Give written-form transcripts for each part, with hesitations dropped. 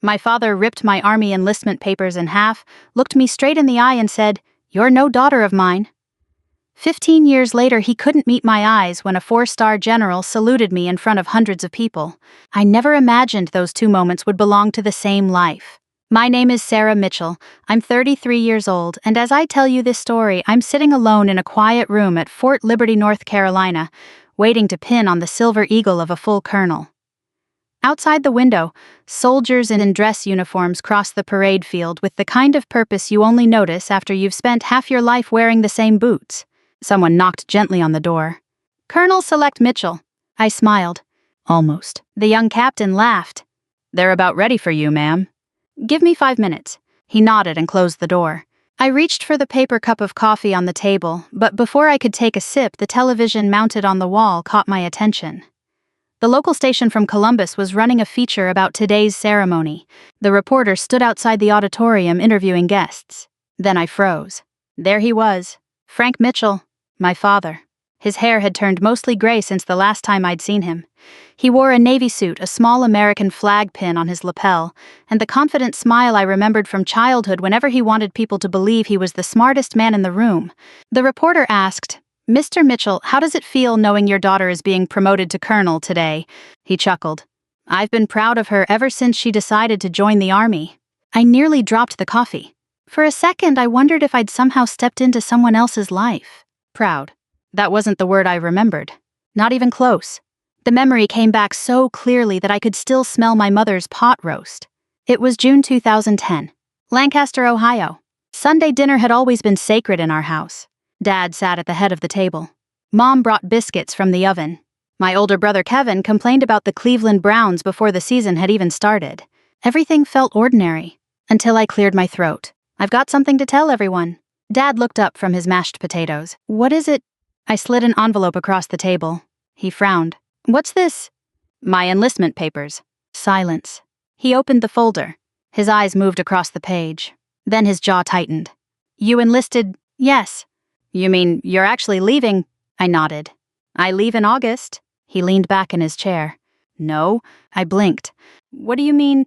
My father ripped my Army enlistment papers in half, looked me straight in the eye and said, "You're no daughter of mine." 15 years later, he couldn't meet my eyes when a 4-star general saluted me in front of hundreds of people. I never imagined those two moments would belong to the same life. My name is Sarah Mitchell. I'm 33 years old, and as I tell you this story, I'm sitting alone in a quiet room at Fort Liberty, North Carolina, waiting to pin on the silver eagle of a full colonel. Outside the window, soldiers in dress uniforms cross the parade field with the kind of purpose you only notice after you've spent half your life wearing the same boots. Someone knocked gently on the door. "Colonel Select Mitchell." I smiled. "Almost." The young captain laughed. "They're about ready for you, ma'am." "Give me 5 minutes." He nodded and closed the door. I reached for the paper cup of coffee on the table, but before I could take a sip, the television mounted on the wall caught my attention. The local station from Columbus was running a feature about today's ceremony. The reporter stood outside the auditorium interviewing guests. Then I froze. There he was, Frank Mitchell, my father. His hair had turned mostly gray since the last time I'd seen him. He wore a navy suit, a small American flag pin on his lapel, and the confident smile I remembered from childhood whenever he wanted people to believe he was the smartest man in the room. The reporter asked, "Mr. Mitchell, how does it feel knowing your daughter is being promoted to colonel today?" He chuckled. "I've been proud of her ever since she decided to join the Army." I nearly dropped the coffee. For a second, I wondered if I'd somehow stepped into someone else's life. Proud. That wasn't the word I remembered. Not even close. The memory came back so clearly that I could still smell my mother's pot roast. It was June 2010. Lancaster, Ohio. Sunday dinner had always been sacred in our house. Dad sat at the head of the table. Mom brought biscuits from the oven. My older brother Kevin complained about the Cleveland Browns before the season had even started. Everything felt ordinary, until I cleared my throat. "I've got something to tell everyone." Dad looked up from his mashed potatoes. "What is it?" I slid an envelope across the table. He frowned. "What's this?" "My enlistment papers." Silence. He opened the folder. His eyes moved across the page. Then his jaw tightened. "You enlisted?" "Yes." "You mean you're actually leaving?" I nodded. "I leave in August." He leaned back in his chair. "No." I blinked. "What do you mean?"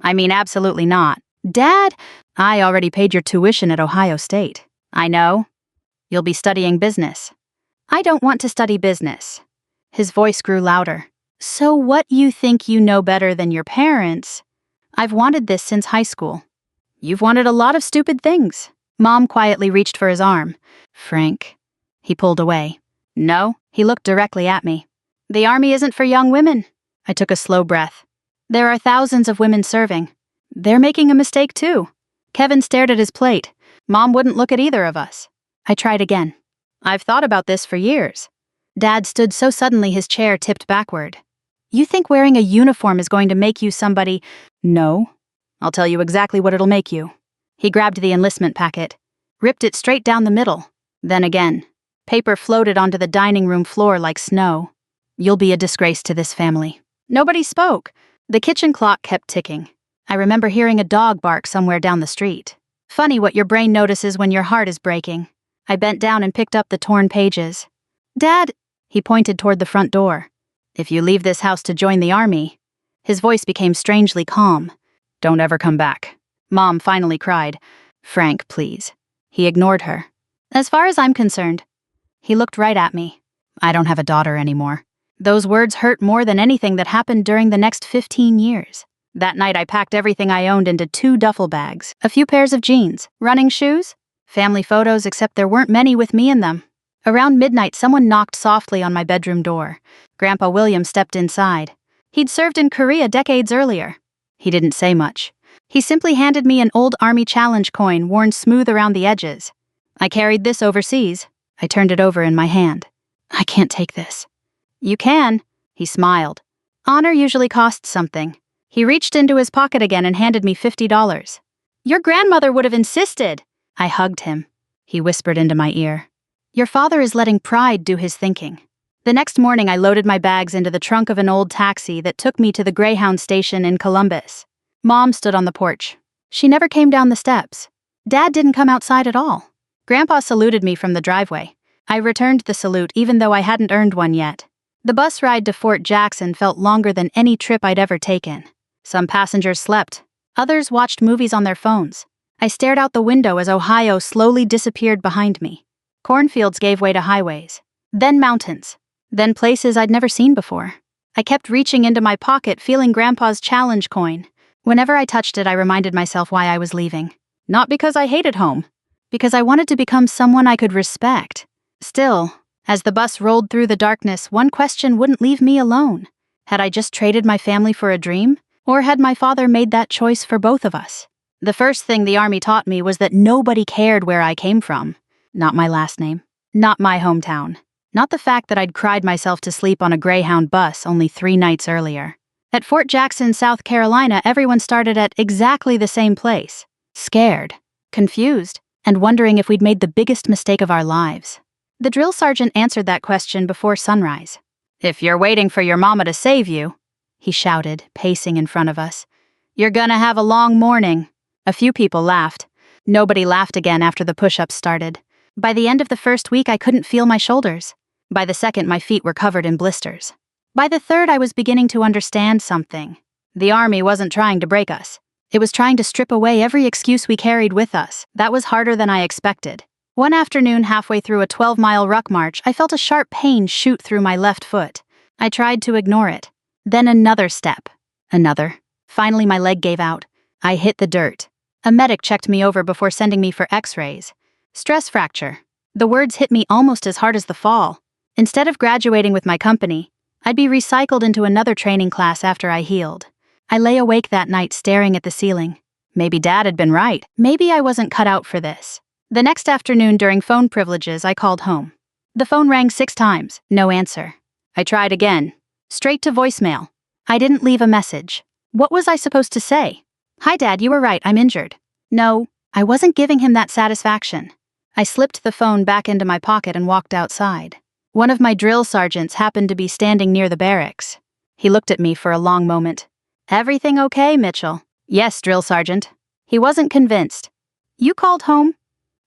"I mean absolutely not." "Dad!" "I already paid your tuition at Ohio State." "I know." "You'll be studying business." "I don't want to study business." His voice grew louder. "So what you think you know better than your parents?" "I've wanted this since high school." "You've wanted a lot of stupid things." Mom quietly reached for his arm. "Frank." He pulled away. "No." He looked directly at me. "The Army isn't for young women." I took a slow breath. "There are thousands of women serving. They're making a mistake too." Kevin stared at his plate. Mom wouldn't look at either of us. I tried again. "I've thought about this for years." Dad stood so suddenly his chair tipped backward. "You think wearing a uniform is going to make you somebody?" "No." "I'll tell you exactly what it'll make you." He grabbed the enlistment packet, ripped it straight down the middle. Then again. Paper floated onto the dining room floor like snow. "You'll be a disgrace to this family." Nobody spoke. The kitchen clock kept ticking. I remember hearing a dog bark somewhere down the street. Funny what your brain notices when your heart is breaking. I bent down and picked up the torn pages. "Dad," he pointed toward the front door. "If you leave this house to join the Army." His voice became strangely calm. "Don't ever come back." Mom finally cried. "Frank, please." He ignored her. "As far as I'm concerned." He looked right at me. "I don't have a daughter anymore." Those words hurt more than anything that happened during the next 15 years. That night I packed everything I owned into 2 duffel bags, a few pairs of jeans, running shoes, family photos, except there weren't many with me in them. Around midnight, someone knocked softly on my bedroom door. Grandpa William stepped inside. He'd served in Korea decades earlier. He didn't say much. He simply handed me an old Army Challenge coin worn smooth around the edges. "I carried this overseas." I turned it over in my hand. "I can't take this." "You can." He smiled. "Honor usually costs something." He reached into his pocket again and handed me $50. "Your grandmother would have insisted." I hugged him. He whispered into my ear. "Your father is letting pride do his thinking." The next morning I loaded my bags into the trunk of an old taxi that took me to the Greyhound station in Columbus. Mom stood on the porch. She never came down the steps. Dad didn't come outside at all. Grandpa saluted me from the driveway. I returned the salute even though I hadn't earned one yet. The bus ride to Fort Jackson felt longer than any trip I'd ever taken. Some passengers slept, Others watched movies on their phones. I stared out the window as Ohio slowly disappeared behind me. Cornfields gave way to highways. Then mountains. Then places I'd never seen before. I kept reaching into my pocket, feeling Grandpa's challenge coin. Whenever I touched it, I reminded myself why I was leaving. Not because I hated home. Because I wanted to become someone I could respect. Still, as the bus rolled through the darkness, one question wouldn't leave me alone. Had I just traded my family for a dream? Or had my father made that choice for both of us? The first thing the Army taught me was that nobody cared where I came from. Not my last name. Not my hometown. Not the fact that I'd cried myself to sleep on a Greyhound bus only 3 nights earlier. At Fort Jackson, South Carolina, everyone started at exactly the same place. Scared, confused, and wondering if we'd made the biggest mistake of our lives. The drill sergeant answered that question before sunrise. "If you're waiting for your mama to save you," he shouted, pacing in front of us, "you're gonna have a long morning." A few people laughed. Nobody laughed again after the push-ups started. By the end of the first week, I couldn't feel my shoulders. By the second, my feet were covered in blisters. By the third, I was beginning to understand something. The Army wasn't trying to break us. It was trying to strip away every excuse we carried with us. That was harder than I expected. One afternoon, halfway through a 12-mile ruck march, I felt a sharp pain shoot through my left foot. I tried to ignore it. Then another step. Another. Finally, my leg gave out. I hit the dirt. A medic checked me over before sending me for x-rays. Stress fracture. The words hit me almost as hard as the fall. Instead of graduating with my company, I'd be recycled into another training class after I healed. I lay awake that night staring at the ceiling. Maybe Dad had been right. Maybe I wasn't cut out for this. The next afternoon during phone privileges, I called home. The phone rang 6 times. No answer. I tried again. Straight to voicemail. I didn't leave a message. What was I supposed to say? "Hi, Dad, you were right, I'm injured." No, I wasn't giving him that satisfaction. I slipped the phone back into my pocket and walked outside. One of my drill sergeants happened to be standing near the barracks. He looked at me for a long moment. "Everything okay, Mitchell?" "Yes, drill sergeant." He wasn't convinced. "You called home?"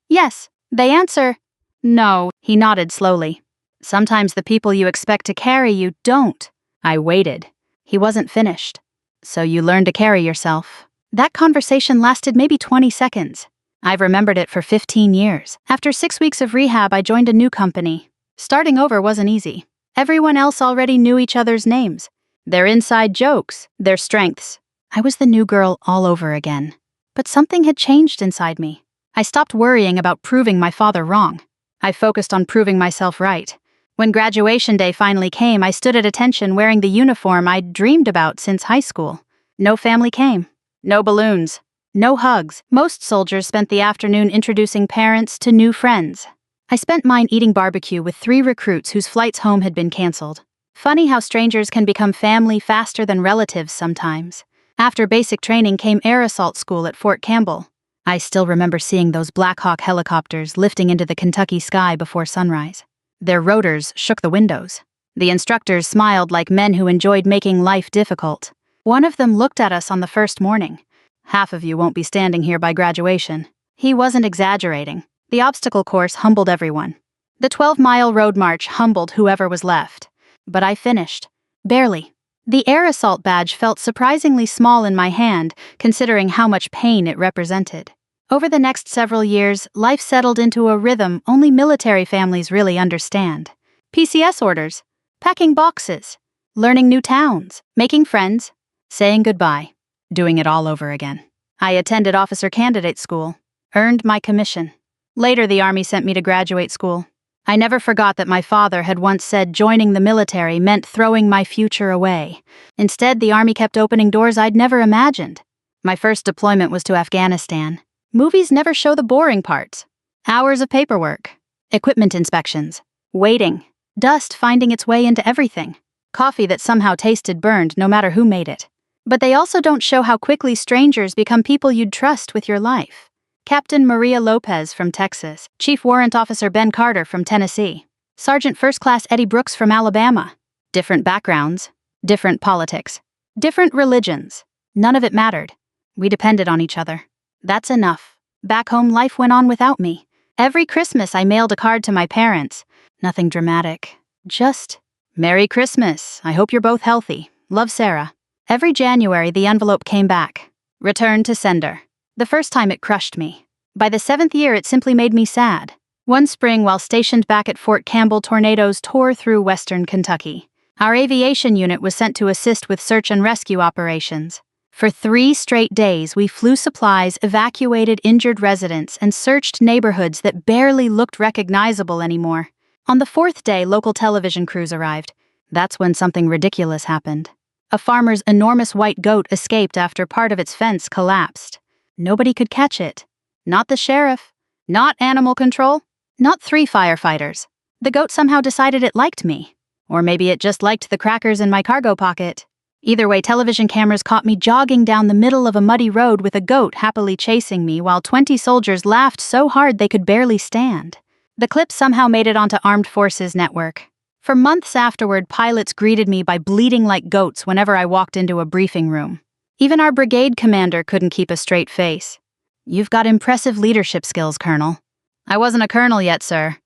"Yes." "They answer." "No." He nodded slowly. "Sometimes the people you expect to carry you don't." I waited. He wasn't finished. "So you learn to carry yourself." That conversation lasted maybe 20 seconds. I've remembered it for 15 years. After 6 weeks of rehab, I joined a new company. Starting over wasn't easy. Everyone else already knew each other's names, their inside jokes, their strengths. I was the new girl all over again. But something had changed inside me. I stopped worrying about proving my father wrong. I focused on proving myself right. When graduation day finally came, I stood at attention wearing the uniform I'd dreamed about since high school. No family came. No balloons. No hugs. Most soldiers spent the afternoon introducing parents to new friends. I spent mine eating barbecue with 3 recruits whose flights home had been canceled. Funny how strangers can become family faster than relatives sometimes. After basic training came air assault school at Fort Campbell. I still remember seeing those Black Hawk helicopters lifting into the Kentucky sky before sunrise. Their rotors shook the windows. The instructors smiled like men who enjoyed making life difficult. One of them looked at us on the first morning. "Half of you won't be standing here by graduation." He wasn't exaggerating. The obstacle course humbled everyone. The 12-mile road march humbled whoever was left. But I finished. Barely. The air assault badge felt surprisingly small in my hand, considering how much pain it represented. Over the next several years, life settled into a rhythm only military families really understand. PCS orders, packing boxes, learning new towns, making friends, saying goodbye, doing it all over again. I attended officer candidate school, earned my commission. Later, the Army sent me to graduate school. I never forgot that my father had once said joining the military meant throwing my future away. Instead, the Army kept opening doors I'd never imagined. My first deployment was to Afghanistan. Movies never show the boring parts. Hours of paperwork, equipment inspections, waiting, dust finding its way into everything, coffee that somehow tasted burned no matter who made it. But they also don't show how quickly strangers become people you'd trust with your life. Captain Maria Lopez from Texas, Chief Warrant Officer Ben Carter from Tennessee, Sergeant First Class Eddie Brooks from Alabama. Different backgrounds, different politics, different religions. None of it mattered. We depended on each other. That's enough. Back home, life went on without me. Every Christmas, I mailed a card to my parents. Nothing dramatic. Just, "Merry Christmas. I hope you're both healthy. Love, Sarah." Every January, the envelope came back. Return to sender. The first time it crushed me. By the 7th year, it simply made me sad. One spring, while stationed back at Fort Campbell, tornadoes tore through western Kentucky. Our aviation unit was sent to assist with search and rescue operations. For 3 straight days, we flew supplies, evacuated injured residents, and searched neighborhoods that barely looked recognizable anymore. On the 4th day, local television crews arrived. That's when something ridiculous happened. A farmer's enormous white goat escaped after part of its fence collapsed. Nobody could catch it. Not the sheriff. Not animal control. Not 3 firefighters. The goat somehow decided it liked me. Or maybe it just liked the crackers in my cargo pocket. Either way, television cameras caught me jogging down the middle of a muddy road with a goat happily chasing me while 20 soldiers laughed so hard they could barely stand. The clip somehow made it onto Armed Forces Network. For months afterward, pilots greeted me by bleating like goats whenever I walked into a briefing room. Even our brigade commander couldn't keep a straight face. "You've got impressive leadership skills, Colonel." "I wasn't a colonel yet, sir."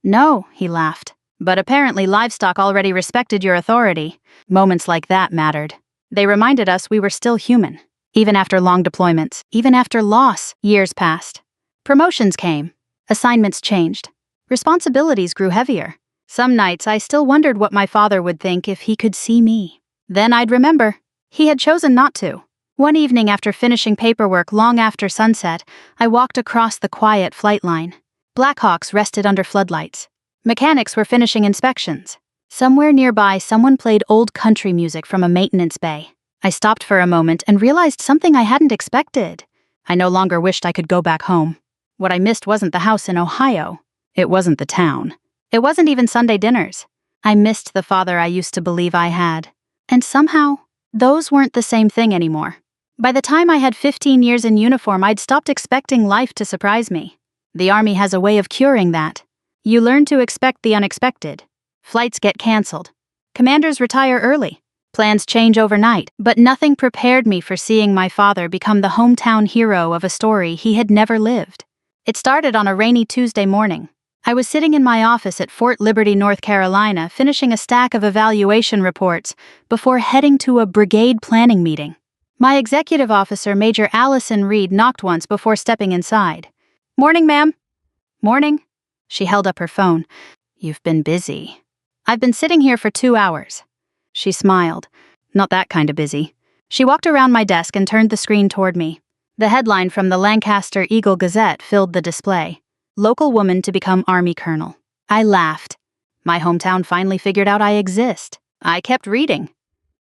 "No," he laughed. "But apparently livestock already respected your authority." Moments like that mattered. They reminded us we were still human. Even after long deployments, even after loss, years passed. Promotions came. Assignments changed. Responsibilities grew heavier. Some nights I still wondered what my father would think if he could see me. Then I'd remember. He had chosen not to. One evening after finishing paperwork long after sunset, I walked across the quiet flight line. Blackhawks rested under floodlights. Mechanics were finishing inspections. Somewhere nearby, someone played old country music from a maintenance bay. I stopped for a moment and realized something I hadn't expected. I no longer wished I could go back home. What I missed wasn't the house in Ohio. It wasn't the town. It wasn't even Sunday dinners. I missed the father I used to believe I had. And somehow, those weren't the same thing anymore. By the time I had 15 years in uniform, I'd stopped expecting life to surprise me. The Army has a way of curing that. You learn to expect the unexpected. Flights get canceled. Commanders retire early. Plans change overnight, but nothing prepared me for seeing my father become the hometown hero of a story he had never lived. It started on a rainy Tuesday morning. I was sitting in my office at Fort Liberty, North Carolina, finishing a stack of evaluation reports before heading to a brigade planning meeting. My executive officer, Major Allison Reed, knocked once before stepping inside. "Morning, ma'am." "Morning." She held up her phone. "You've been busy." "I've been sitting here for 2 hours." She smiled. "Not that kind of busy." She walked around my desk and turned the screen toward me. The headline from the Lancaster Eagle-Gazette filled the display. "Local woman to become Army colonel." I laughed. My hometown finally figured out I exist. I kept reading.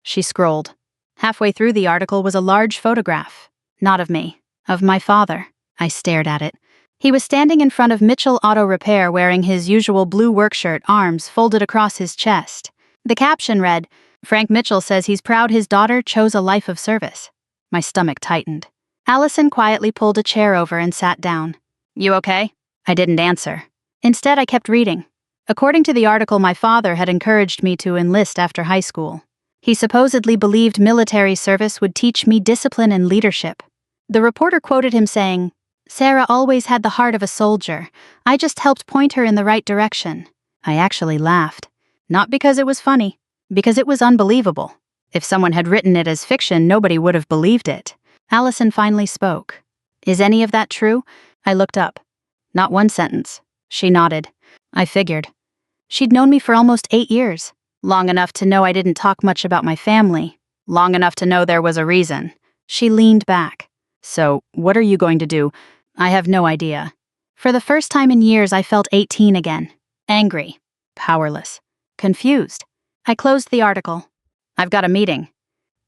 She scrolled. Halfway through the article was a large photograph. Not of me, of my father. I stared at it. He was standing in front of Mitchell Auto Repair wearing his usual blue work shirt, arms folded across his chest. The caption read, "Frank Mitchell says he's proud his daughter chose a life of service." My stomach tightened. Allison quietly pulled a chair over and sat down. "You okay?" I didn't answer. Instead, I kept reading. According to the article, my father had encouraged me to enlist after high school. He supposedly believed military service would teach me discipline and leadership. The reporter quoted him saying, "Sarah always had the heart of a soldier. I just helped point her in the right direction." I actually laughed. Not because it was funny, because it was unbelievable. If someone had written it as fiction, nobody would have believed it. Allison finally spoke. "Is any of that true?" I looked up. "Not one sentence." She nodded. I figured. She'd known me for almost 8 years. Long enough to know I didn't talk much about my family. Long enough to know there was a reason. She leaned back. "So, what are you going to do?" "I have no idea." For the first time in years, I felt 18 again. Angry. Powerless. Confused. I closed the article. "I've got a meeting."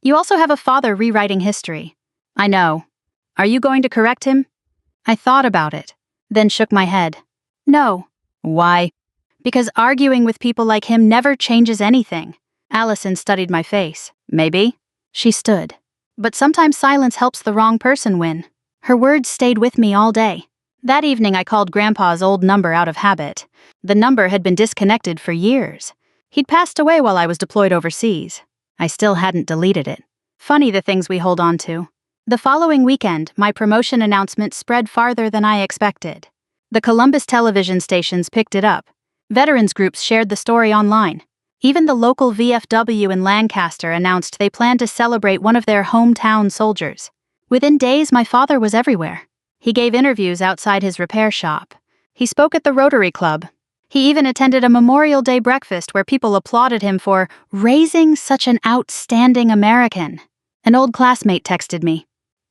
"You also have a father rewriting history." "I know. Are you going to correct him?" I thought about it, then shook my head. "No." "Why?" "Because arguing with people like him never changes anything." Allison studied my face. "Maybe." She stood. "But sometimes silence helps the wrong person win." Her words stayed with me all day. That evening I called Grandpa's old number out of habit. The number had been disconnected for years. He'd passed away while I was deployed overseas. I still hadn't deleted it. Funny the things we hold on to. The following weekend, my promotion announcement spread farther than I expected. The Columbus television stations picked it up. Veterans groups shared the story online. Even the local VFW in Lancaster announced they planned to celebrate one of their hometown soldiers. Within days, my father was everywhere. He gave interviews outside his repair shop. He spoke at the Rotary Club. He even attended a Memorial Day breakfast where people applauded him for raising such an outstanding American. An old classmate texted me,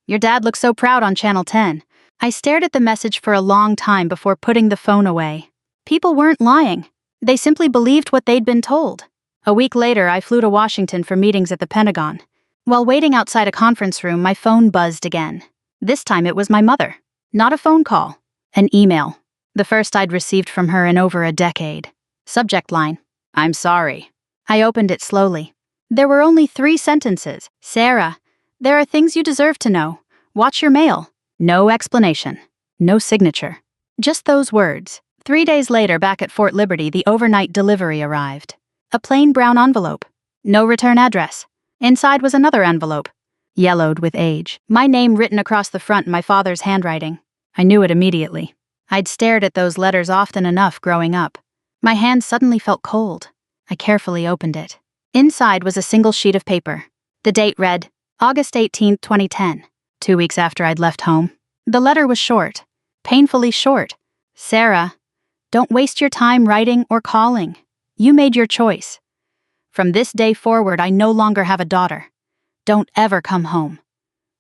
"Your dad looks so proud on Channel 10. I stared at the message for a long time before putting the phone away. People weren't lying. They simply believed what they'd been told. A week later, I flew to Washington for meetings at the Pentagon. While waiting outside a conference room, my phone buzzed again. This time it was my mother. Not a phone call. An email. The first I'd received from her in over a decade. Subject line, "I'm sorry." I opened it slowly. There were only 3 sentences. "Sarah, there are things you deserve to know. Watch your mail." No explanation. No signature. Just those words. 3 days later, back at Fort Liberty, the overnight delivery arrived. A plain brown envelope. No return address. Inside was another envelope. Yellowed with age. My name written across the front in my father's handwriting. I knew it immediately. I'd stared at those letters often enough growing up. My hand suddenly felt cold. I carefully opened it. Inside was a single sheet of paper. The date read, August 18, 2010, 2 weeks after I'd left home. The letter was short. Painfully short. "Sarah, don't waste your time writing or calling. You made your choice. From this day forward, I no longer have a daughter. Don't ever come home.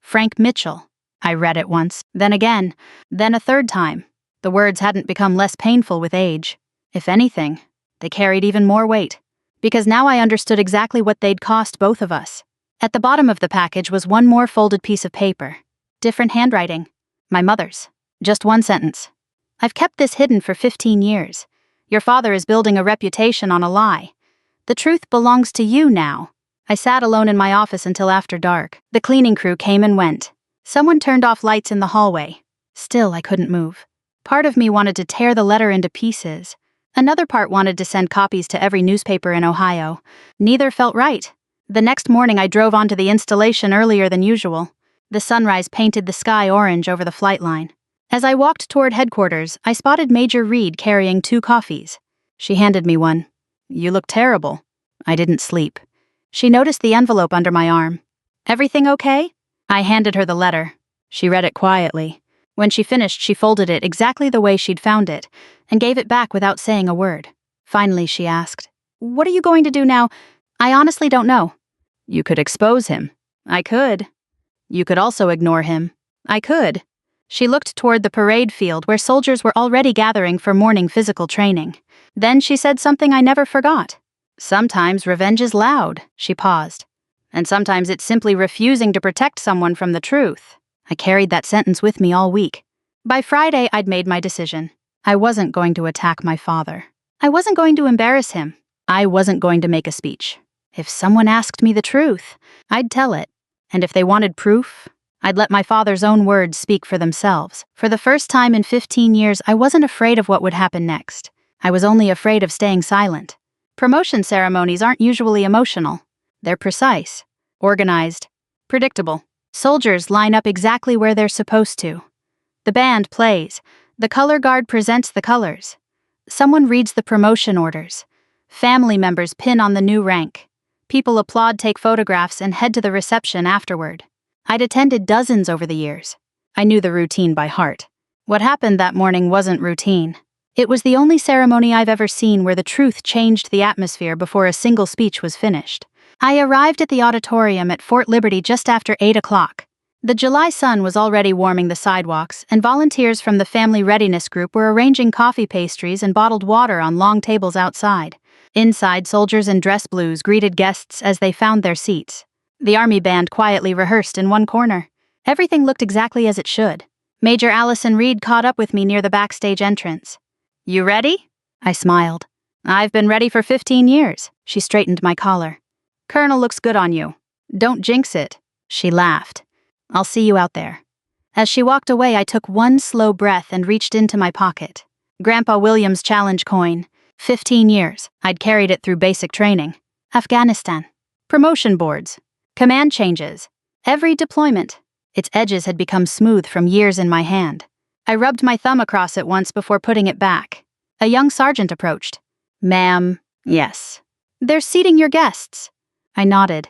Frank Mitchell." I read it once, then again, then a third time. The words hadn't become less painful with age. If anything, they carried even more weight. Because now I understood exactly what they'd cost both of us. At the bottom of the package was one more folded piece of paper. Different handwriting. My mother's. Just one sentence. "I've kept this hidden for 15 years. Your father is building a reputation on a lie. The truth belongs to you now." I sat alone in my office until after dark. The cleaning crew came and went. Someone turned off lights in the hallway. Still, I couldn't move. Part of me wanted to tear the letter into pieces. Another part wanted to send copies to every newspaper in Ohio. Neither felt right. The next morning, I drove onto the installation earlier than usual. The sunrise painted the sky orange over the flight line. As I walked toward headquarters, I spotted Major Reed carrying 2 coffees. She handed me one. "You look terrible." I didn't sleep. She noticed the envelope under my arm. "Everything okay?" I handed her the letter. She read it quietly. When she finished, she folded it exactly the way she'd found it, and gave it back without saying a word. Finally, she asked, "What are you going to do now?" "I honestly don't know." "You could expose him." "I could." "You could also ignore him." "I could." She looked toward the parade field where soldiers were already gathering for morning physical training. Then she said something I never forgot. "Sometimes revenge is loud," she paused. "And sometimes it's simply refusing to protect someone from the truth." I carried that sentence with me all week. By Friday, I'd made my decision. I wasn't going to attack my father. I wasn't going to embarrass him. I wasn't going to make a speech. If someone asked me the truth, I'd tell it. And if they wanted proof, I'd let my father's own words speak for themselves. For the first time in 15 years, I wasn't afraid of what would happen next. I was only afraid of staying silent. Promotion ceremonies aren't usually emotional. They're precise, organized, predictable. Soldiers line up exactly where they're supposed to. The band plays. The color guard presents the colors. Someone reads the promotion orders. Family members pin on the new rank. People applaud, take photographs, and head to the reception afterward. I'd attended dozens over the years. I knew the routine by heart. What happened that morning wasn't routine. It was the only ceremony I've ever seen where the truth changed the atmosphere before a single speech was finished. I arrived at the auditorium at Fort Liberty just after 8 o'clock. The July sun was already warming the sidewalks, and volunteers from the Family Readiness Group were arranging coffee pastries and bottled water on long tables outside. Inside, soldiers in dress blues greeted guests as they found their seats. The Army band quietly rehearsed in one corner. Everything looked exactly as it should. Major Allison Reed caught up with me near the backstage entrance. "You ready?" I smiled. "I've been ready for 15 years. She straightened my collar. "Colonel looks good on you. Don't jinx it." She laughed. "I'll see you out there." As she walked away, I took one slow breath and reached into my pocket. Grandpa Williams' challenge coin. 15 years. I'd carried it through basic training. Afghanistan. Promotion boards. Command changes. Every deployment. Its edges had become smooth from years in my hand. I rubbed my thumb across it once before putting it back. A young sergeant approached. "Ma'am." "Yes." "They're seating your guests." I nodded.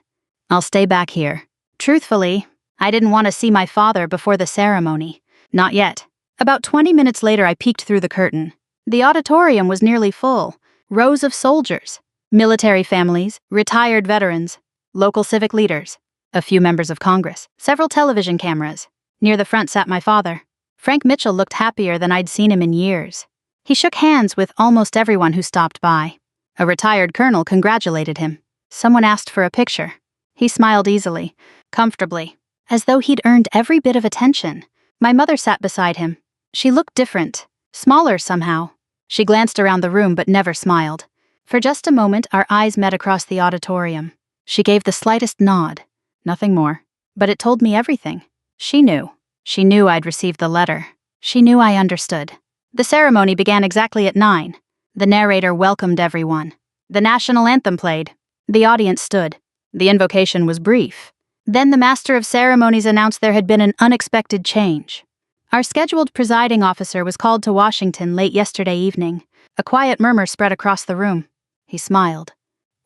"I'll stay back here." Truthfully, I didn't want to see my father before the ceremony. Not yet. About 20 minutes later, I peeked through the curtain. The auditorium was nearly full. Rows of soldiers, military families, retired veterans, local civic leaders, a few members of Congress, several television cameras. Near the front sat my father. Frank Mitchell looked happier than I'd seen him in years. He shook hands with almost everyone who stopped by. A retired colonel congratulated him. Someone asked for a picture. He smiled easily, comfortably, as though he'd earned every bit of attention. My mother sat beside him. She looked different, smaller somehow. She glanced around the room but never smiled. For just a moment, our eyes met across the auditorium. She gave the slightest nod. Nothing more. But it told me everything. She knew. She knew I'd received the letter. She knew I understood. The ceremony began exactly at 9. The narrator welcomed everyone. The national anthem played. The audience stood. The invocation was brief. Then the master of ceremonies announced there had been an unexpected change. Our scheduled presiding officer was called to Washington late yesterday evening. A quiet murmur spread across the room. He smiled.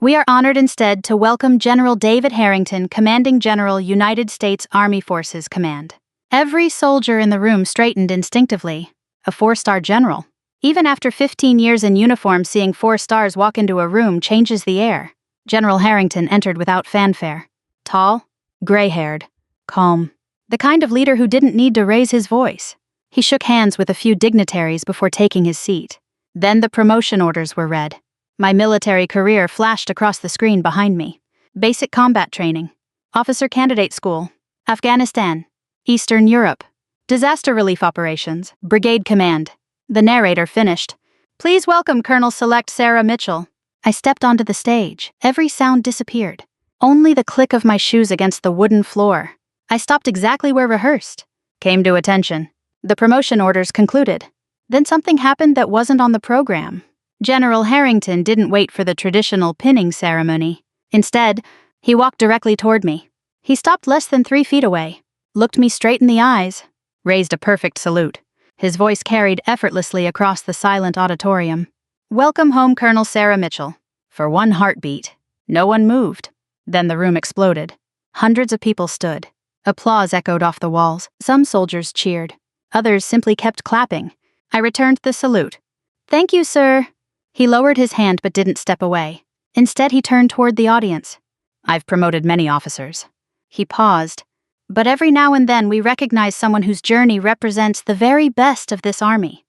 We are honored instead to welcome General David Harrington, Commanding General, United States Army Forces Command. Every soldier in the room straightened instinctively. A 4-star general. Even after 15 years in uniform, seeing 4 stars walk into a room changes the air. General Harrington entered without fanfare. Tall, gray-haired, calm. The kind of leader who didn't need to raise his voice. He shook hands with a few dignitaries before taking his seat. Then the promotion orders were read. My military career flashed across the screen behind me. Basic combat training. Officer Candidate School. Afghanistan. Eastern Europe. Disaster relief operations. Brigade Command. The narrator finished. Please welcome Colonel Select Sarah Mitchell. I stepped onto the stage. Every sound disappeared. Only the click of my shoes against the wooden floor. I stopped exactly where rehearsed. Came to attention. The promotion orders concluded. Then something happened that wasn't on the program. General Harrington didn't wait for the traditional pinning ceremony. Instead, he walked directly toward me. He stopped less than 3 feet away, looked me straight in the eyes, raised a perfect salute. His voice carried effortlessly across the silent auditorium. Welcome home, Colonel Sarah Mitchell. For one heartbeat. No one moved. Then the room exploded. Hundreds of people stood. Applause echoed off the walls. Some soldiers cheered. Others simply kept clapping. I returned the salute. Thank you, sir. He lowered his hand but didn't step away. Instead, he turned toward the audience. I've promoted many officers. He paused. But every now and then we recognize someone whose journey represents the very best of this army.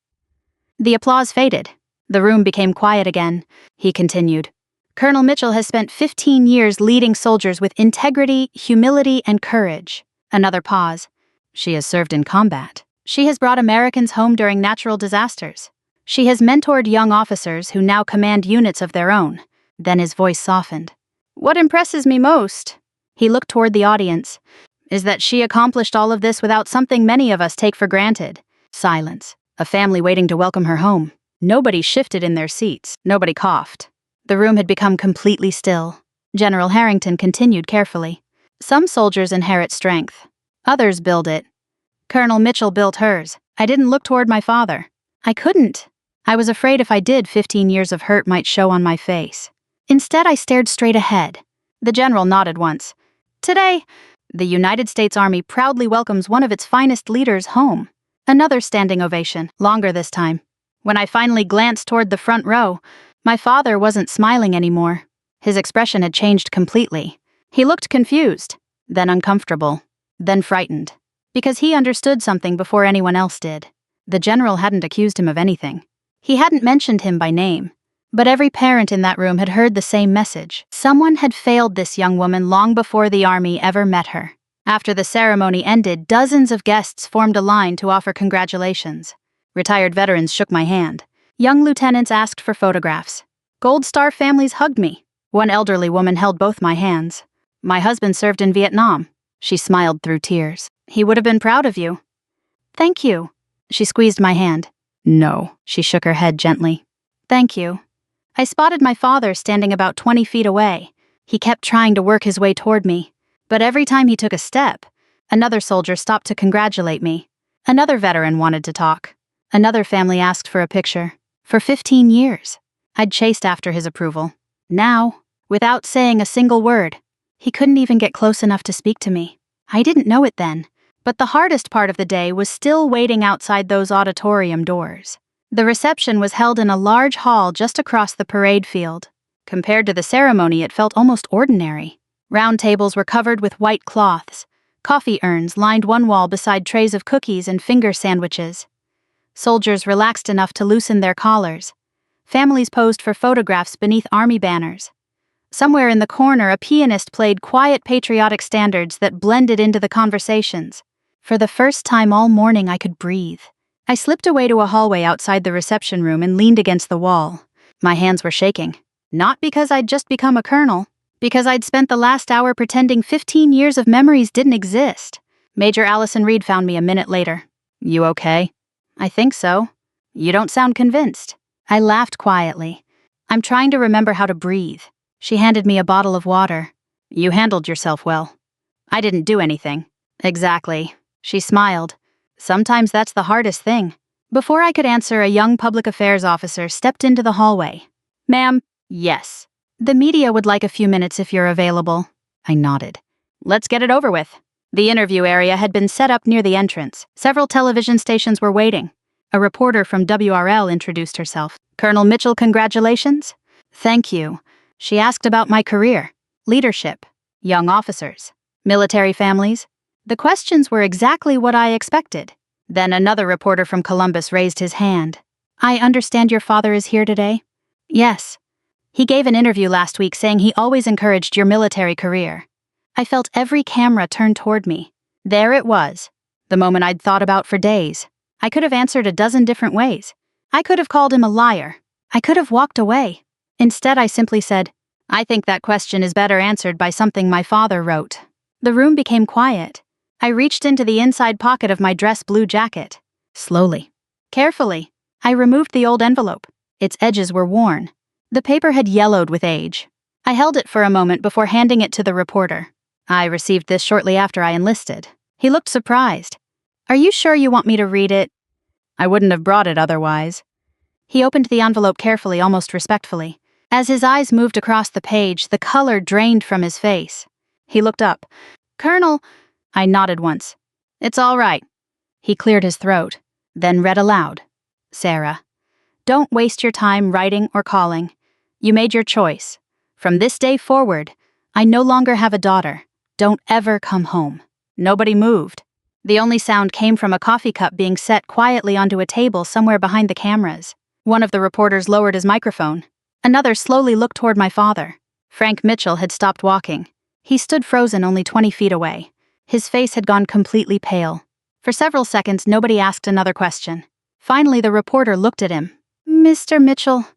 The applause faded. The room became quiet again. He continued. Colonel Mitchell has spent 15 years leading soldiers with integrity, humility, and courage. Another pause. She has served in combat. She has brought Americans home during natural disasters. She has mentored young officers who now command units of their own. Then his voice softened. What impresses me most, he looked toward the audience, is that she accomplished all of this without something many of us take for granted. Silence. A family waiting to welcome her home. Nobody shifted in their seats. Nobody coughed. The room had become completely still. General Harrington continued carefully. Some soldiers inherit strength. Others build it. Colonel Mitchell built hers. I didn't look toward my father. I couldn't. I was afraid if I did, 15 years of hurt might show on my face. Instead, I stared straight ahead. The general nodded once. Today, the United States Army proudly welcomes one of its finest leaders home. Another standing ovation, longer this time. When I finally glanced toward the front row, my father wasn't smiling anymore. His expression had changed completely. He looked confused, then uncomfortable, then frightened. Because he understood something before anyone else did. The general hadn't accused him of anything. He hadn't mentioned him by name. But every parent in that room had heard the same message. Someone had failed this young woman long before the army ever met her. After the ceremony ended, dozens of guests formed a line to offer congratulations. Retired veterans shook my hand. Young lieutenants asked for photographs. Gold Star families hugged me. One elderly woman held both my hands. My husband served in Vietnam. She smiled through tears. He would have been proud of you. Thank you. She squeezed my hand. No, she shook her head gently. Thank you. I spotted my father standing about 20 feet away. He kept trying to work his way toward me. But every time he took a step, another soldier stopped to congratulate me. Another veteran wanted to talk. Another family asked for a picture. For 15 years, I'd chased after his approval. Now, without saying a single word, he couldn't even get close enough to speak to me. I didn't know it then, but the hardest part of the day was still waiting outside those auditorium doors. The reception was held in a large hall just across the parade field. Compared to the ceremony, it felt almost ordinary. Round tables were covered with white cloths. Coffee urns lined one wall beside trays of cookies and finger sandwiches. Soldiers relaxed enough to loosen their collars. Families posed for photographs beneath army banners. Somewhere in the corner, a pianist played quiet patriotic standards that blended into the conversations. For the first time all morning, I could breathe. I slipped away to a hallway outside the reception room and leaned against the wall. My hands were shaking. Not because I'd just become a colonel, because I'd spent the last hour pretending 15 years of memories didn't exist. Major Allison Reed found me a minute later. "You okay?" "I think so." "You don't sound convinced." I laughed quietly. "I'm trying to remember how to breathe." She handed me a bottle of water. "You handled yourself well." "I didn't do anything." "Exactly." She smiled. "Sometimes that's the hardest thing." Before I could answer, a young public affairs officer stepped into the hallway. "Ma'am." "Yes." "The media would like a few minutes if you're available." I nodded. "Let's get it over with." The interview area had been set up near the entrance. Several television stations were waiting. A reporter from WRL introduced herself. "Colonel Mitchell, congratulations." "Thank you." She asked about my career, leadership, young officers, military families. The questions were exactly what I expected. Then another reporter from Columbus raised his hand. "I understand your father is here today?" "Yes. He gave an interview last week saying he always encouraged your military career." I felt every camera turn toward me. There it was, the moment I'd thought about for days. I could have answered a dozen different ways. I could have called him a liar. I could have walked away. Instead, I simply said, "I think that question is better answered by something my father wrote." The room became quiet. I reached into the inside pocket of my dress blue jacket. Slowly, carefully, I removed the old envelope. Its edges were worn. The paper had yellowed with age. I held it for a moment before handing it to the reporter. "I received this shortly after I enlisted." He looked surprised. "Are you sure you want me to read it?" "I wouldn't have brought it otherwise." He opened the envelope carefully, almost respectfully. As his eyes moved across the page, the color drained from his face. He looked up. "Colonel..." I nodded once. "It's all right." He cleared his throat, then read aloud. "Sarah, don't waste your time writing or calling. You made your choice. From this day forward, I no longer have a daughter. Don't ever come home." Nobody moved. The only sound came from a coffee cup being set quietly onto a table somewhere behind the cameras. One of the reporters lowered his microphone. Another slowly looked toward my father. Frank Mitchell had stopped walking. He stood frozen only 20 feet away. His face had gone completely pale. For several seconds, nobody asked another question. Finally, the reporter looked at him. "Mr. Mitchell,"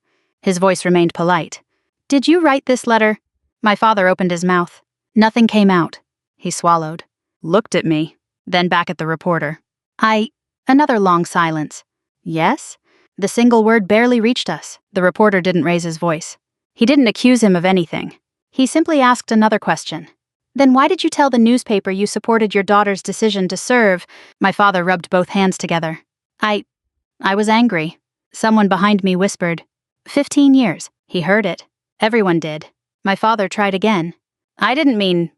his voice remained polite, "did you write this letter?" My father opened his mouth. Nothing came out. He swallowed, looked at me, then back at the reporter. Another long silence. "Yes?" The single word barely reached us. The reporter didn't raise his voice. He didn't accuse him of anything. He simply asked another question. "Then why did you tell the newspaper you supported your daughter's decision to serve?" My father rubbed both hands together. I was angry. Someone behind me whispered, 15 years. He heard it. Everyone did. My father tried again. "I didn't mean..."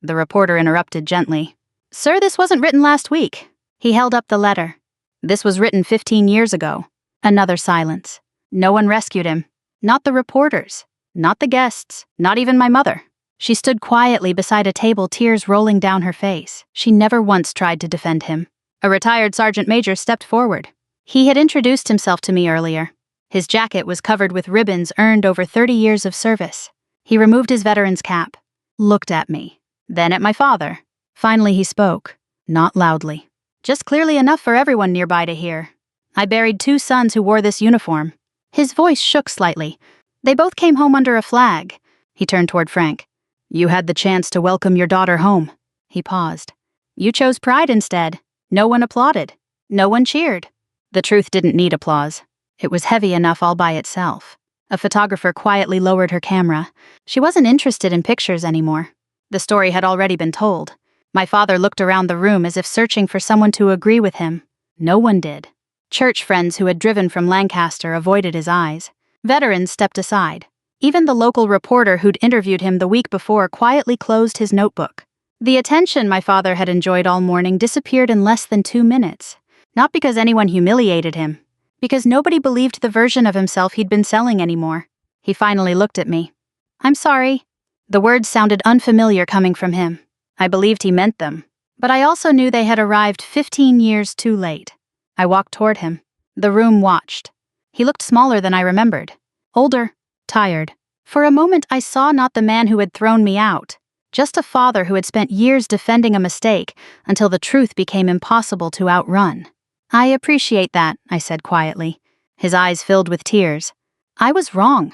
The reporter interrupted gently. "Sir, this wasn't written last week." He held up the letter. "This was written 15 years ago." Another silence. No one rescued him. Not the reporters. Not the guests. Not even my mother. She stood quietly beside a table, tears rolling down her face. She never once tried to defend him. A retired sergeant major stepped forward. He had introduced himself to me earlier. His jacket was covered with ribbons earned over 30 years of service. He removed his veteran's cap, looked at me, then at my father. Finally he spoke, not loudly, just clearly enough for everyone nearby to hear. "I buried 2 sons who wore this uniform." His voice shook slightly. "They both came home under a flag." He turned toward Frank. "You had the chance to welcome your daughter home." He paused. "You chose pride instead. No one applauded. No one cheered." The truth didn't need applause. It was heavy enough all by itself. A photographer quietly lowered her camera. She wasn't interested in pictures anymore. The story had already been told. My father looked around the room as if searching for someone to agree with him. No one did. Church friends who had driven from Lancaster avoided his eyes. Veterans stepped aside. Even the local reporter who'd interviewed him the week before quietly closed his notebook. The attention my father had enjoyed all morning disappeared in less than 2 minutes. Not because anyone humiliated him, because nobody believed the version of himself he'd been selling anymore. He finally looked at me. "I'm sorry." The words sounded unfamiliar coming from him. I believed he meant them, but I also knew they had arrived 15 years too late. I walked toward him. The room watched. He looked smaller than I remembered. Older, tired. For a moment I saw not the man who had thrown me out, just a father who had spent years defending a mistake until the truth became impossible to outrun. "I appreciate that," I said quietly. His eyes filled with tears. "I was wrong.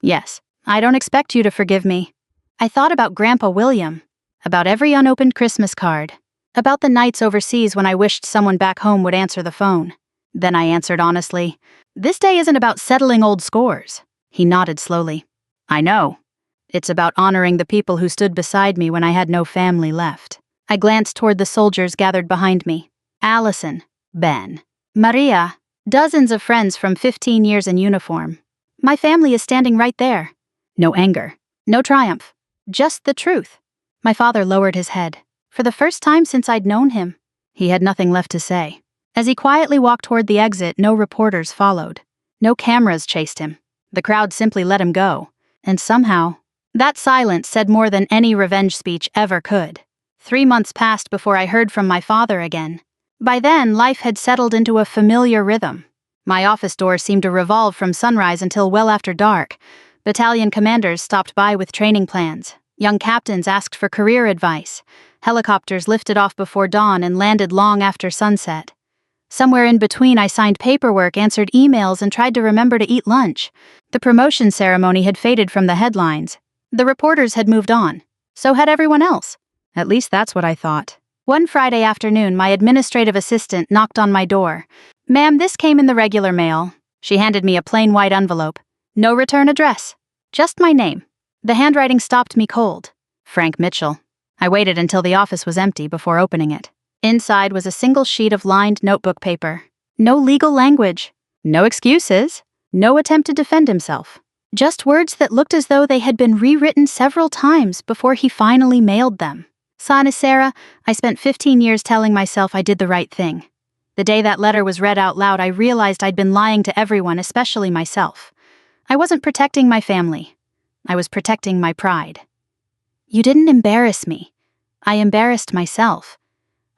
Yes, I don't expect you to forgive me." I thought about Grandpa William, about every unopened Christmas card, about the nights overseas when I wished someone back home would answer the phone. Then I answered honestly, "This day isn't about settling old scores." He nodded slowly. "I know. It's about honoring the people who stood beside me when I had no family left." I glanced toward the soldiers gathered behind me. Allison, Ben, Maria, dozens of friends from 15 years in uniform. My family is standing right there. No anger, no triumph, just the truth. My father lowered his head. For the first time since I'd known him, he had nothing left to say. As he quietly walked toward the exit, no reporters followed. No cameras chased him. The crowd simply let him go. And somehow, that silence said more than any revenge speech ever could. 3 months passed before I heard from my father again. By then, life had settled into a familiar rhythm. My office door seemed to revolve from sunrise until well after dark. Battalion commanders stopped by with training plans. Young captains asked for career advice. Helicopters lifted off before dawn and landed long after sunset. Somewhere in between, I signed paperwork, answered emails, and tried to remember to eat lunch. The promotion ceremony had faded from the headlines. The reporters had moved on. So had everyone else. At least that's what I thought. One Friday afternoon, my administrative assistant knocked on my door. "Ma'am, this came in the regular mail." She handed me a plain white envelope. No return address. Just my name. The handwriting stopped me cold. Frank Mitchell. I waited until the office was empty before opening it. Inside was a single sheet of lined notebook paper. No legal language. No excuses. No attempt to defend himself. Just words that looked as though they had been rewritten several times before he finally mailed them. "Sana Sarah, I spent 15 years telling myself I did the right thing. The day that letter was read out loud, I realized I'd been lying to everyone, especially myself. I wasn't protecting my family. I was protecting my pride. You didn't embarrass me. I embarrassed myself.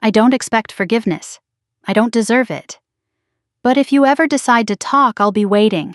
I don't expect forgiveness. I don't deserve it. But if you ever decide to talk, I'll be waiting.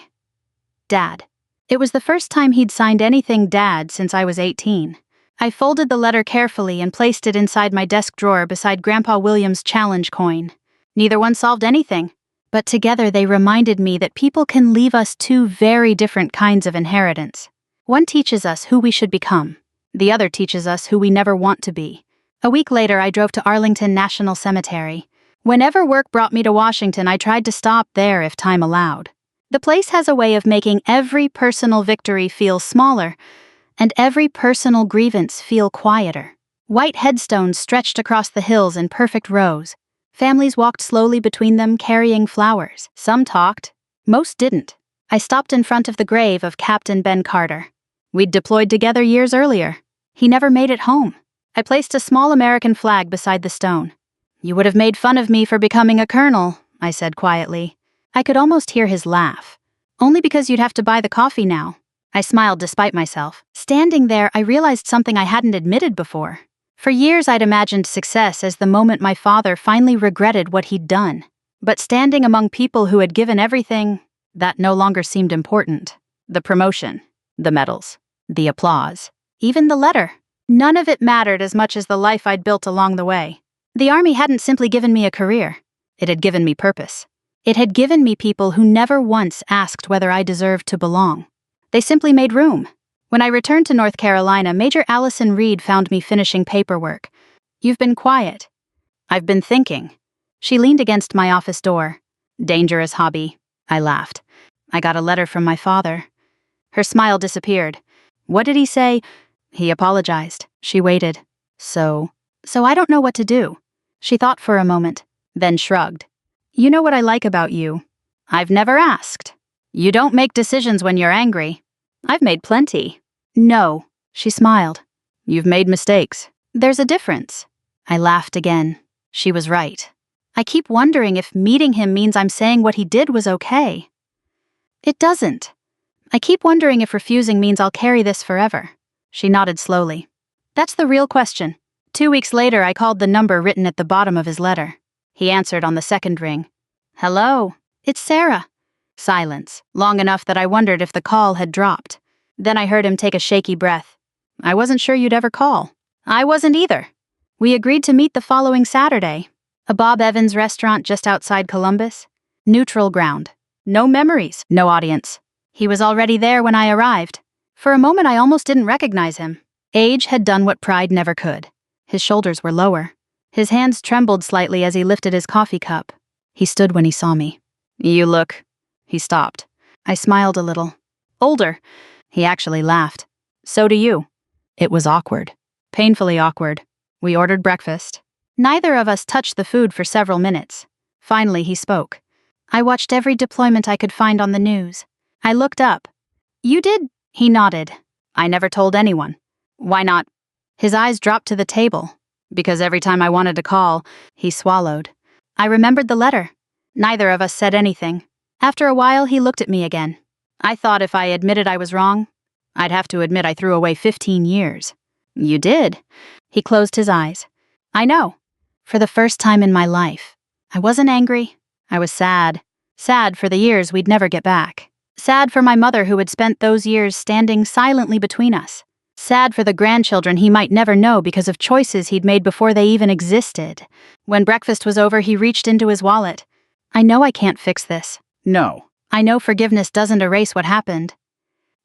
Dad." It was the first time he'd signed anything Dad since I was 18. I folded the letter carefully and placed it inside my desk drawer beside Grandpa William's challenge coin. Neither one solved anything, but together they reminded me that people can leave us 2 very different kinds of inheritance. One teaches us who we should become. The other teaches us who we never want to be. A week later, I drove to Arlington National Cemetery. Whenever work brought me to Washington, I tried to stop there if time allowed. The place has a way of making every personal victory feel smaller, and every personal grievance feel quieter. White headstones stretched across the hills in perfect rows. Families walked slowly between them, carrying flowers. Some talked. Most didn't. I stopped in front of the grave of Captain Ben Carter. We'd deployed together years earlier. He never made it home. I placed a small American flag beside the stone. "You would have made fun of me for becoming a colonel," I said quietly. I could almost hear his laugh. "Only because you'd have to buy the coffee now." I smiled despite myself. Standing there, I realized something I hadn't admitted before. For years, I'd imagined success as the moment my father finally regretted what he'd done. But standing among people who had given everything, that no longer seemed important. The promotion, the medals, the applause, even the letter. None of it mattered as much as the life I'd built along the way. The Army hadn't simply given me a career. It had given me purpose. It had given me people who never once asked whether I deserved to belong. They simply made room. When I returned to North Carolina, Major Allison Reed found me finishing paperwork. "You've been quiet." "I've been thinking." She leaned against my office door. "Dangerous hobby." I laughed. "I got a letter from my father." Her smile disappeared. "What did he say?" "He apologized." She waited. So I don't know what to do." She thought for a moment, then shrugged. "You know what I like about you?" "I've never asked." "You don't make decisions when you're angry." "I've made plenty." "No." She smiled. "You've made mistakes." There's a difference. I laughed again. She was right. I keep wondering if meeting him means I'm saying what he did was okay. It doesn't. I keep wondering if refusing means I'll carry this forever. She nodded slowly. That's the real question. 2 weeks later, I called the number written at the bottom of his letter. He answered on the second ring. Hello, it's Sarah. Silence, long enough that I wondered if the call had dropped. Then I heard him take a shaky breath. I wasn't sure you'd ever call. I wasn't either. We agreed to meet the following Saturday. A Bob Evans restaurant just outside Columbus. Neutral ground. No memories, no audience. He was already there when I arrived. For a moment I almost didn't recognize him. Age had done what pride never could. His shoulders were lower. His hands trembled slightly as he lifted his coffee cup. He stood when he saw me. You look... He stopped. I smiled a little. Older. He actually laughed. So do you. It was awkward. Painfully awkward. We ordered breakfast. Neither of us touched the food for several minutes. Finally, he spoke. I watched every deployment I could find on the news. I looked up. You did? He nodded. I never told anyone. Why not? His eyes dropped to the table. Because every time I wanted to call, he swallowed. I remembered the letter. Neither of us said anything. After a while, he looked at me again. I thought if I admitted I was wrong, I'd have to admit I threw away 15 years. You did. He closed his eyes. I know. For the first time in my life. I wasn't angry. I was sad. Sad for the years we'd never get back. Sad for my mother who had spent those years standing silently between us. Sad for the grandchildren he might never know because of choices he'd made before they even existed. When breakfast was over, he reached into his wallet. I know I can't fix this. No. I know forgiveness doesn't erase what happened.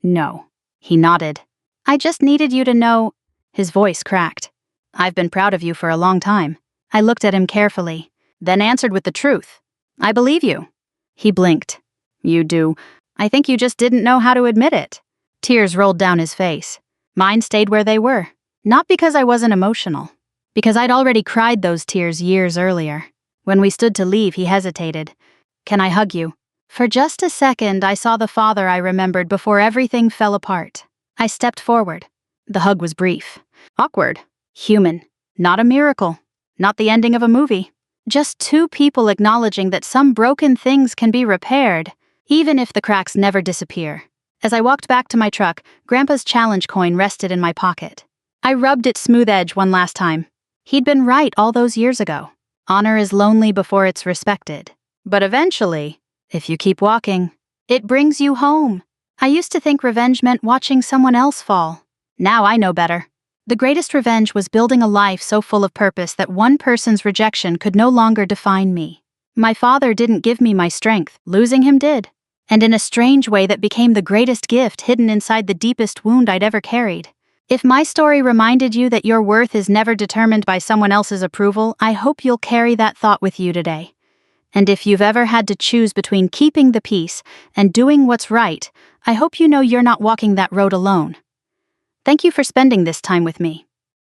No. He nodded. I just needed you to know... His voice cracked. I've been proud of you for a long time. I looked at him carefully, then answered with the truth. I believe you. He blinked. You do. I think you just didn't know how to admit it. Tears rolled down his face. Mine stayed where they were. Not because I wasn't emotional. Because I'd already cried those tears years earlier. When we stood to leave, he hesitated. Can I hug you? For just a second, I saw the father I remembered before everything fell apart. I stepped forward. The hug was brief. Awkward. Human. Not a miracle. Not the ending of a movie. Just two people acknowledging that some broken things can be repaired, even if the cracks never disappear. As I walked back to my truck, Grandpa's challenge coin rested in my pocket. I rubbed its smooth edge one last time. He'd been right all those years ago. Honor is lonely before it's respected. But eventually, if you keep walking, it brings you home. I used to think revenge meant watching someone else fall. Now I know better. The greatest revenge was building a life so full of purpose that one person's rejection could no longer define me. My father didn't give me my strength, losing him did. And in a strange way that became the greatest gift hidden inside the deepest wound I'd ever carried. If my story reminded you that your worth is never determined by someone else's approval, I hope you'll carry that thought with you today. And if you've ever had to choose between keeping the peace and doing what's right, I hope you know you're not walking that road alone. Thank you for spending this time with me.